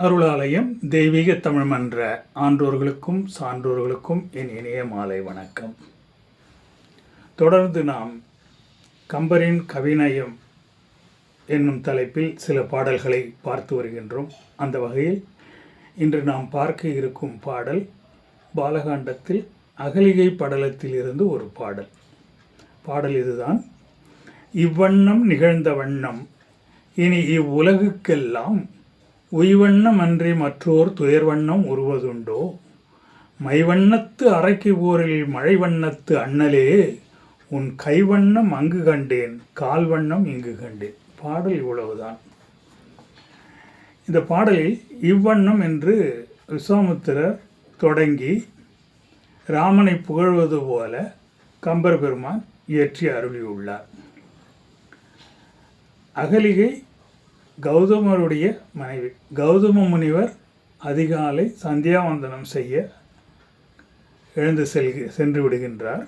அருளாலயம் தெய்வீக தமிழ் மன்ற ஆன்றோர்களுக்கும் சான்றோர்களுக்கும் என் இனிய மாலை வணக்கம். தொடர்ந்து நாம் கம்பரின் கவிநயம் என்னும் தலைப்பில் சில பாடல்களை பார்த்து வருகின்றோம். அந்த வகையில் இன்று நாம் பார்க்க இருக்கும் பாடல் பாலகாண்டத்தில் அகலிகை படலத்தில் இருந்து ஒரு பாடல் இதுதான். இவ்வண்ணம் நிகழ்ந்த வண்ணம் இனி இவ்வுலகுக்கெல்லாம் உய்வண்ணம் அன்றி மற்றோர் துயர்வண்ணம் உருவதுண்டோ, மைவண்ணத்து அரைக்கு போரில் மழைவண்ணத்து அண்ணலே, உன் கைவண்ணம் அங்கு கண்டேன் கால்வண்ணம் இங்கு கண்டேன். பாடல் இவ்வளவுதான். இந்த பாடலில் இவ்வண்ணம் என்று விஸ்வாமித்திரர் தொடங்கி ராமனை புகழ்வது போல கம்பர் பெருமான் இயற்றி அருளியுள்ளார். அகலிகை கௌதமருடைய மனைவி. கௌதம முனிவர் அதிகாலை சந்தியாவந்தனம் செய்ய எழுந்து சென்று விடுகின்றார்.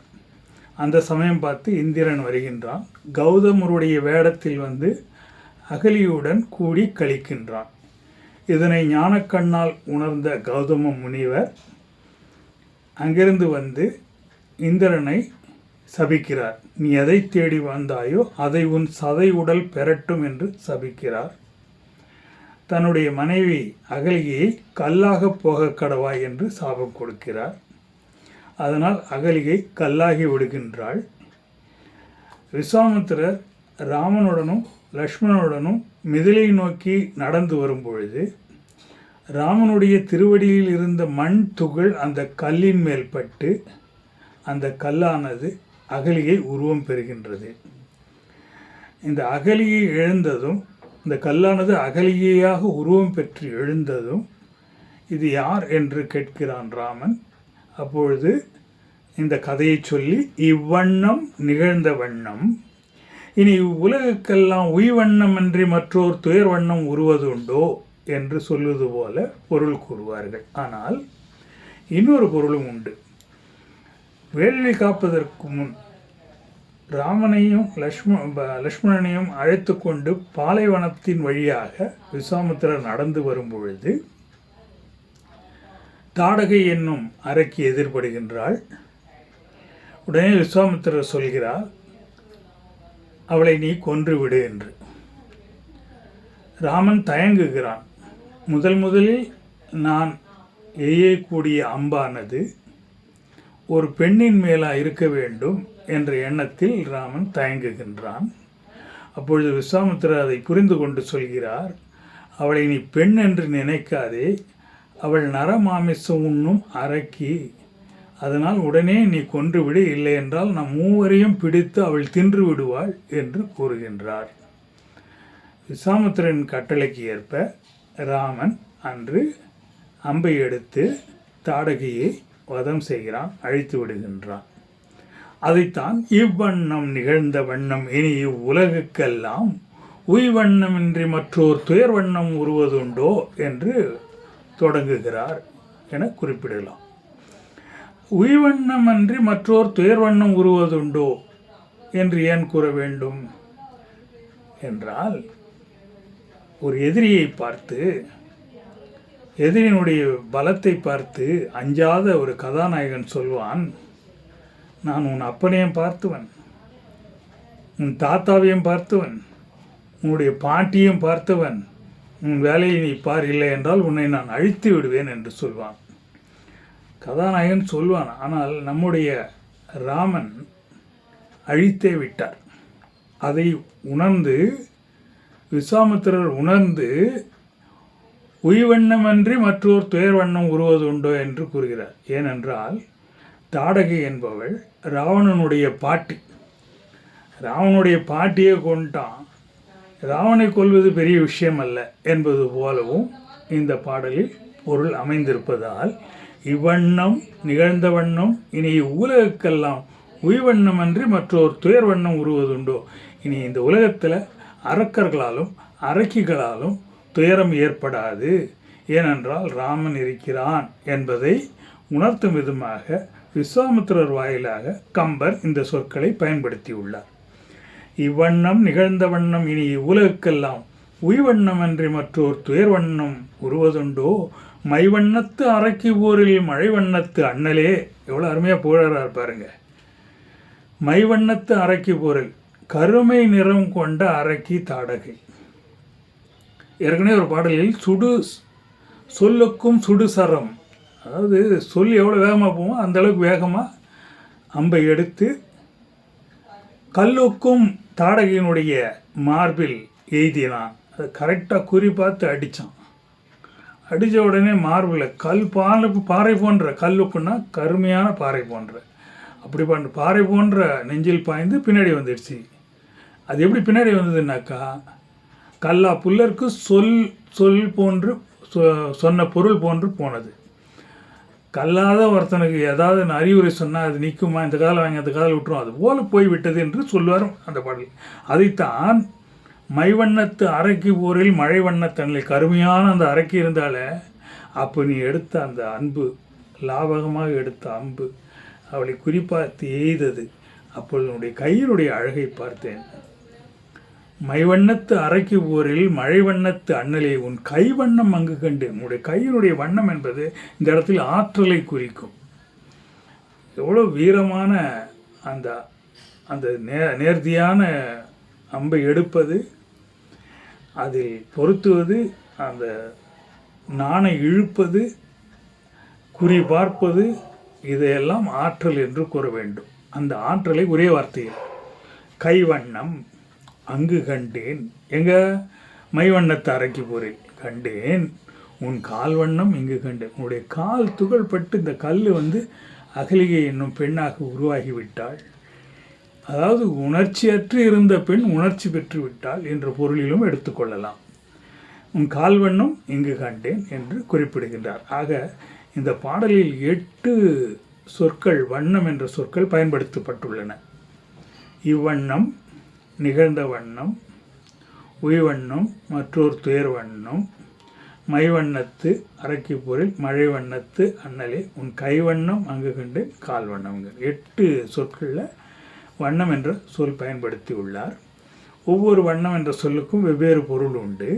அந்த சமயம் பார்த்து இந்திரன் வருகின்றான். கௌதமருடைய வேடத்தில் வந்து அகலியுடன் கூடி கழிக்கின்றான். இதனை ஞானக்கண்ணால் உணர்ந்த கௌதம முனிவர் அங்கிருந்து வந்து இந்திரனை சபிக்கிறார். நீ எதை தேடி வந்தாயோ அதை உன் சதை உடல் பெறட்டும் என்று சபிக்கிறார். தன்னுடைய மனைவி அகலிகையை கல்லாக போக கடவாய் என்று சாபம் கொடுக்கிறார். அதனால் அகலிகை கல்லாகி விடுகின்றாள். விஸ்வாமித்திரர் ராமனுடனும் லக்ஷ்மணனுடனும் மிதிலை நோக்கி நடந்து வரும் பொழுது ராமனுடைய திருவடியில் இருந்த மண் துகள் அந்த கல்லின் மேல் பட்டு அந்த கல்லானது அகலிகை உருவம் பெறுகின்றது. இந்த அகலியை எழுந்ததும், இந்த கல்லானது அகலிகையாக உருவம் பெற்று எழுந்ததும் இது யார் என்று கேட்கிறான் ராமன். அப்பொழுது இந்த கதையை சொல்லி இவ்வண்ணம் நிகழ்ந்த வண்ணம் இனி உலகுக்கெல்லாம் உய்வண்ணம் அன்றி மற்றோர் துயர் வண்ணம் உருவதுண்டோ என்று சொல்வது போல பொருள் கூறுவார்கள். ஆனால் இன்னொரு பொருளும் உண்டு. வேள்வி காப்பதற்கு முன் ராமனையும் லக்ஷ்மணனையும் அழைத்து கொண்டு பாலைவனத்தின் வழியாக விஸ்வாமித்திரர் நடந்து வரும் பொழுது தாடகை என்னும் அரக்கி எதிர்படுகின்றாள். உடனே விஸ்வாமித்திரர் சொல்கிறார், அவளை நீ கொன்று விடு என்று. ராமன் தயங்குகிறான். முதலில் நான் எய்யக்கூடிய அம்பானது ஒரு பெண்ணின் மேலாக இருக்க வேண்டும் என்ற எண்ணத்தில் ராமன் தயங்குகின்றான். அப்பொழுது விஸ்வாமித்திரர் அதை புரிந்து கொண்டு சொல்கிறார், அவளை நீ பெண் என்று நினைக்காதே, அவள் நரமாமிசம் உண்ணும் அரக்கி, அதனால் உடனே நீ கொன்றுவிடு, இல்லை என்றால் நம் மூவரையும் பிடித்து அவள் தின்று விடுவாள் என்று கூறுகின்றார். விஸ்வாமித்திரன் கட்டளைக்கு ஏற்ப ராமன் அன்று அம்பை எடுத்து தாடகையை வதம் செய்கிறான், அழித்து விடுகின்றான். அதைத்தான் இவ்வண்ணம் நிகழ்ந்த வண்ணம் இனி இவ்வுலகுக்கெல்லாம் உய்வண்ணமின்றி மற்றோர் துயர் வண்ணம் உருவதுண்டோ என்று தொடங்குகிறார் என குறிப்பிடலாம். உய்வண்ணமன்றி மற்றோர் துயர் வண்ணம் உருவதுண்டோ என்று ஏன் கூற வேண்டும் என்றால், ஒரு எதிரியை பார்த்து, எதிரினுடைய பலத்தை பார்த்து அஞ்சாத ஒரு கதாநாயகன் சொல்வான், நான் உன் அப்பனையும் பார்த்தவன், உன் தாத்தாவையும் பார்த்தவன், உன்னுடைய பாட்டியும் பார்த்தவன், உன் வேலையை நீ பார், இல்லை என்றால் உன்னை நான் அழித்து விடுவேன் என்று சொல்வான். கதாநாயகன் சொல்வான். ஆனால் நம்முடைய ராமன் அழித்தே விட்டார். அதை உணர்ந்து விஸ்வாமித்திரர் உணர்ந்து உய்வண்ணமன்றி மற்றோர் துயர் வண்ணம் உருவதுண்டோ என்று கூறுகிறார். ஏனென்றால் தாடகை என்பவள் ராவணனுடைய பாட்டி. ராவனுடைய பாட்டியை கொண்டான். ராவனை கொல்வது பெரிய விஷயம் அல்ல என்பது போலவும் இந்த பாடலில் பொருள் அமைந்திருப்பதால் இவ்வண்ணம் நிகழ்ந்த வண்ணம் இனி இவ்வுலகுக்கெல்லாம் உய்வண்ணமன்றி மற்றோர் துயர் வண்ணம் உருவதுண்டோ, இனி இந்த உலகத்தில் அரக்கர்களாலும் அரக்கிகளாலும் துயரம் ஏற்படாது, ஏனென்றால் ராமன் இருக்கிறான் என்பதை உணர்த்தும் விதமாக விஸ்வாமித்திரர் வாயிலாக கம்பர் இந்த சொற்களை பயன்படுத்தியுள்ளார். இவ்வண்ணம் நிகழ்ந்த வண்ணம் இனி இவ்வுலகுக்கெல்லாம் உய்வண்ணமன்றி மற்றோர் துயர்வண்ணம் உருவதுண்டோ மைவண்ணத்து அரக்கி ஊரில் மழை வண்ணத்து அண்ணலே. எவ்வளோ அருமையாக புகழறார் பாருங்க. மைவண்ணத்து அரக்கி ஊரில் கருமை நிறம் கொண்ட அரக்கி தாடகை. ஏற்கனவே ஒரு பாடலில் சொல்லுக்கும் சுடுசரம், அதாவது சொல் எவ்வளோ வேகமாக போவோம் அந்த அளவுக்கு வேகமாக அம்பை எடுத்து கல்லுக்கும் தாடகையினுடைய மார்பில் எய்தினான். அது கரெக்டாக குறி பார்த்து அடித்தான். அடித்த உடனே மார்பில் பாறை போன்ற, கல்லுக்குன்னா கருமையான பாறை போன்ற, அப்படி பண்ணுற பாறை போன்ற நெஞ்சில் பாய்ந்து பின்னாடி வந்துடுச்சு. அது எப்படி பின்னாடி வந்ததுன்னாக்கா, கல்லா புல்லருக்கு சொல் போன்று சொன்ன பொருள் போன்று போனது. கல்லாத ஒருத்தனுக்கு ஏதாவது அறிவுரை சொன்னால் அது நிற்குமா, இந்த காலம் வாங்கி அந்த காலம் விட்டுரும், அது போல போய்விட்டது என்று சொல்வார் அந்த பாடல். அதைத்தான் மைவண்ணத்து அரக்கி ஊரில் மழை வண்ணத்தண்ணில், கருமையான அந்த அரக்கி இருந்தாலே அப்போ நீ எடுத்த அந்த அன்பு, லாபகமாக எடுத்த அம்பு அவளை குறிப்பார்த்து எய்தது. அப்பொழுது உன்னுடைய கையினுடைய அழகை பார்த்தேன். மைவண்ணத்து அரக்கி ஊரில் மழை வண்ணத்து அண்ணலே உன் கைவண்ணம் அங்கு கண்டு. உன்னுடைய கையினுடைய வண்ணம் என்பது இந்த இடத்தில் ஆற்றலை குறிக்கும். எவ்வளோ வீரமான அந்த அந்த நேர்த்தியான அம்பை எடுப்பது, அதில் பொருத்துவது, அந்த நாணை இழுப்பது, குறி பார்ப்பது, இதையெல்லாம் ஆற்றல் என்று கூற வேண்டும். அந்த ஆற்றலை ஒரே வார்த்தையில் கைவண்ணம் அங்கு கண்டேன். எங்க மைவண்ணத்து அரக்கி போரில் கண்டேன். உன் கால் வண்ணம் இங்கு கண்டேன். உன்னுடைய கால் துகள் பட்டு இந்த கல் அகலிகை என்னும் பெண்ணாக உருவாகிவிட்டாள். அதாவது உணர்ச்சியற்று இருந்த பெண் உணர்ச்சி பெற்று விட்டாள் என்ற பொருளிலும் எடுத்துக்கொள்ளலாம். உன் கால் வண்ணம் இங்கு கண்டேன் என்று குறிப்பிடுகின்றார். ஆக இந்த பாடலில் 8 சொற்கள், வண்ணம் என்ற சொற்கள் பயன்படுத்தப்பட்டுள்ளன. இவ்வண்ணம், நிகழ்ந்த வண்ணம், உய்வண்ணம், மற்றொரு துயர் வண்ணம், மைவண்ணத்து அரக்கி பொருள் மழை வண்ணத்து அண்ணலே உன் கைவண்ணம் அங்கு கண்டு கால் வண்ணம்ங்க. 8 சொற்களில் வண்ணம் என்ற சொல் பயன்படுத்தி உள்ளார். ஒவ்வொரு வண்ணம் என்ற சொல்லுக்கும் வெவ்வேறு பொருள் உண்டு.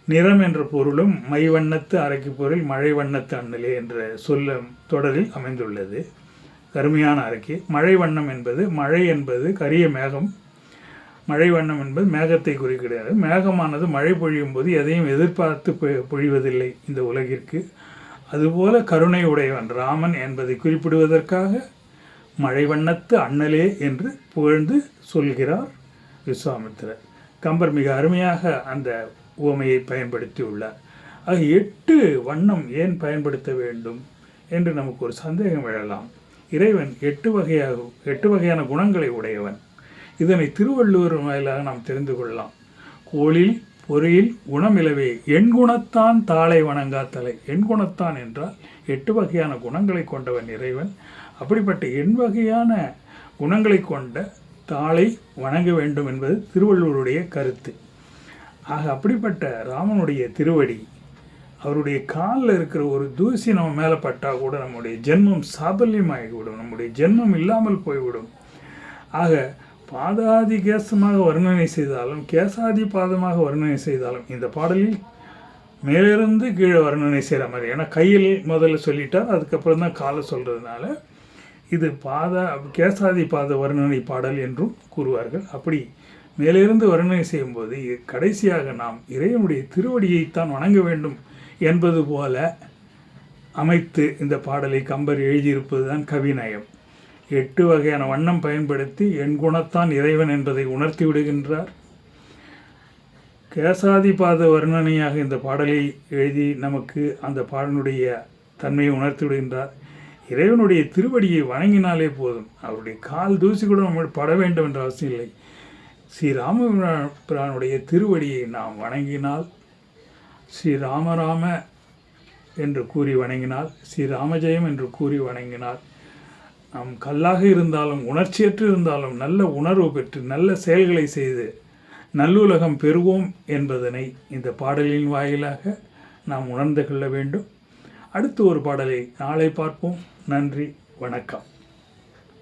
நிறம் என்ற பொருளும் மைவண்ணத்து அரக்கி பொருள் மழை வண்ணத்து அண்ணலே என்ற சொல்ல தொடரில் அமைந்துள்ளது. கருமையான அரக்கி. மழை வண்ணம் என்பது, மழை என்பது கரிய மேகம், மழை வண்ணம் என்பது மேகத்தை குறிக்கிறது. மேகமானது மழை பொழியும் போது எதையும் எதிர்பார்த்து பொழிவதில்லை இந்த உலகிற்கு. அதுபோல கருணை உடையவன் ராமன் என்பதை குறிப்பிடுவதற்காக மழை வண்ணத்து அண்ணலே என்று புகழ்ந்து சொல்கிறார் விஸ்வாமித்திரர். கம்பர் மிக அருமையாக அந்த உவமையை பயன்படுத்தி உள்ளார். ஆக 8 வண்ணம் ஏன் பயன்படுத்த வேண்டும் என்று நமக்கு ஒரு சந்தேகம் எழலாம். இறைவன் 8 வகையான குணங்களை உடையவன். இதனை திருவள்ளுவர் வாயிலாக நாம் தெரிந்து கொள்ளலாம். கோளில் பொறியில் குணமிலவே எண்குணத்தான் தாளை வணங்கா தலை. எண்குணத்தான் என்றால் 8 வகையான குணங்களை கொண்டவன் இறைவன். அப்படிப்பட்ட 8 வகையான குணங்களை கொண்ட தாளை வணங்க வேண்டும் என்பது திருவள்ளுவருடைய கருத்து. ஆக அப்படிப்பட்ட ராமனுடைய திருவடி, அவருடைய காலில் இருக்கிற ஒரு தூசி நம்ம மேலே பட்டால் கூட நம்முடைய ஜென்மம் சாபல்யமாகிவிடும், நம்முடைய ஜென்மம் இல்லாமல் போய்விடும். ஆக பாதாதி கேசமாக வர்ணனை செய்தாலும் கேசாதி பாதமாக வர்ணனை செய்தாலும் இந்த பாடலில் மேலிருந்து கீழே வர்ணனை செய்கிற மாதிரி, ஏன்னா கையில் முதல்ல சொல்லிட்டார், அதுக்கப்புறம் தான் காலை சொல்கிறதுனால இது கேசாதி பாத வர்ணனை பாடல் என்றும் கூறுவார்கள். அப்படி மேலிருந்து வர்ணனை செய்யும்போது கடைசியாக நாம் இறைவனுடைய திருவடியைத்தான் வணங்க வேண்டும் என்பது போல அமைத்து இந்த பாடலை கம்பர் எழுதியிருப்பது தான் கவிநயம். 8 வகையான வண்ணம் பயன்படுத்தி என் குணத்தான் இறைவன் என்பதை உணர்த்தி விடுகின்றார். கேசாதிபாத வர்ணனையாக இந்த பாடலை எழுதி நமக்கு அந்த பாடலுடைய தன்மையை உணர்த்தி விடுகின்றார். இறைவனுடைய திருவடியை வணங்கினாலே போதும், அவருடைய கால் தூசி கூட நம்ம பட வேண்டும் என்ற அவசியம் இல்லை. ஸ்ரீராமபிரானுடைய திருவடியை நாம் வணங்கினால், ஸ்ரீராமராம என்று கூறி வணங்கினால், ஸ்ரீராமஜெயம் என்று கூறி வணங்கினால், நாம் கல்லாக இருந்தாலும் உணர்ச்சியற்று இருந்தாலும் நல்ல உணர்வு பெற்று நல்ல செயல்களை செய்து நல்லுலகம் பெறுவோம் என்பதனை இந்த பாடலின் வாயிலாக நாம் உணர்ந்து கொள்ள வேண்டும். அடுத்து ஒரு பாடலை நாளை பார்ப்போம். நன்றி, வணக்கம்.